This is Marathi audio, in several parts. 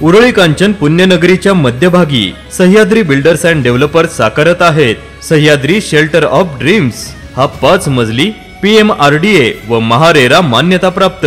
उरळी कांचन पुण्यनगरीच्या मध्यभागी सह्याद्री बिल्डर्स अँड डेव्हलपर्स साकारत आहेत सह्याद्री शेल्टर ऑफ ड्रीम्स। हा 5 मजली PMRDA व महारेरा मान्यता प्राप्त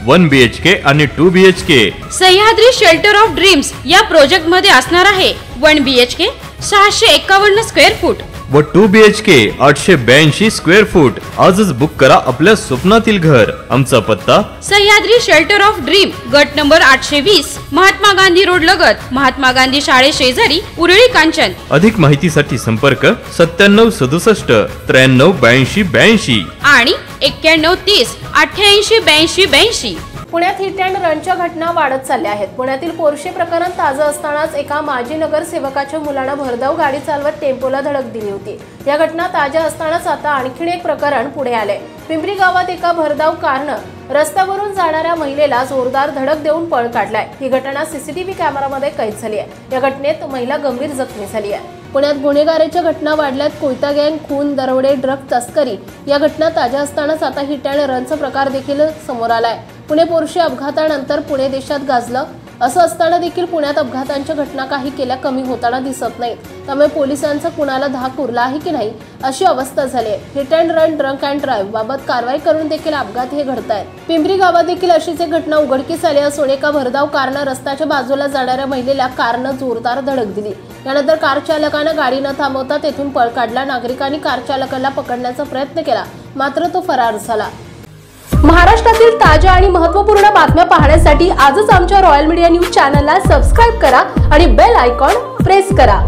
1 BHK आणि 2 BHK Sahyadri shelter of dreams या प्रोजेक्ट मध्ये असणार आहे 1 BHK 651 स्क्वेअर फूट व 2 BHK 882 स्क्वेअर फूट। आजच बुक करा आपल्या स्वप्नातील घर। आमचा पत्ता सह्याद्री शेल्टर ऑफ ड्रीम, गट नंबर 820, महात्मा गांधी रोड लगत, महात्मा गांधी शाळे शेजारी, उरळी कांचन। अधिक माहितीसाठी संपर्क 9767 93 82 82 आणि 91 30 88 82 82। पुण्यात हिट अँड रनच्या घटना वाढत चालल्या आहेत। पुण्यातील पोर्शे प्रकरण ताजं असतानाच एका माजी नगरसेवकाच्या मुलानं भरधाव गाडी चालवत टेम्पोला धडक दिली होती। या घटना ताज्या असतानाच आता आणखीन एक प्रकरण पुढे आले। पिंपरी गावात एका भरधाव कारनं रस्त्यावरून जाणाऱ्या महिलेला जोरदार धडक देऊन पळ काढलाय। ही घटना CCTV कॅमेरामध्ये कैद झाली आहे। या घटनेत महिला गंभीर जखमी झाली आहे। पुण्यात गुन्हेगारीच्या घटना वाढल्यात। कोयता गँग, खून, दरोडे, ड्रग तस्करी या घटना ताज्या असतानाच आता हिट अँड रनचा प्रकार देखील समोर आलाय। पुणे पोर्शे अपघातानंतर पुणे देशात गाजलं। असं असताना देखील पुण्यात अपघातांच्या घटना काही केल्या कमी होताना दिसत नाहीत। त्यामुळे पोलिसांचा कुणाला धाक उरला आहे की नाही अशी अवस्था झाली आहे। Hit and run, drunk and drive बाबत कारवाई करून देखील अपघात हे घडतायत। पिंपरी गावात देखील अशीच एक घटना उघडकीस आली असून एका भरधाव कारनं रस्त्याच्या बाजूला जाणाऱ्या महिलेला कारनं जोरदार धडक दिली। यानंतर कार चालकानं गाडी न थांबवता तेथून पळ काढला। नागरिकांनी कार चालकाला पकडण्याचा प्रयत्न केला, मात्र तो फरार झाला। महाराष्ट्रातील ताज्या आणि महत्त्वपूर्ण बातम्या पाहण्यासाठी आजच आमच्या रॉयल मीडिया न्यूज चॅनलला सबस्क्राइब करा आणि बेल आयकॉन प्रेस करा।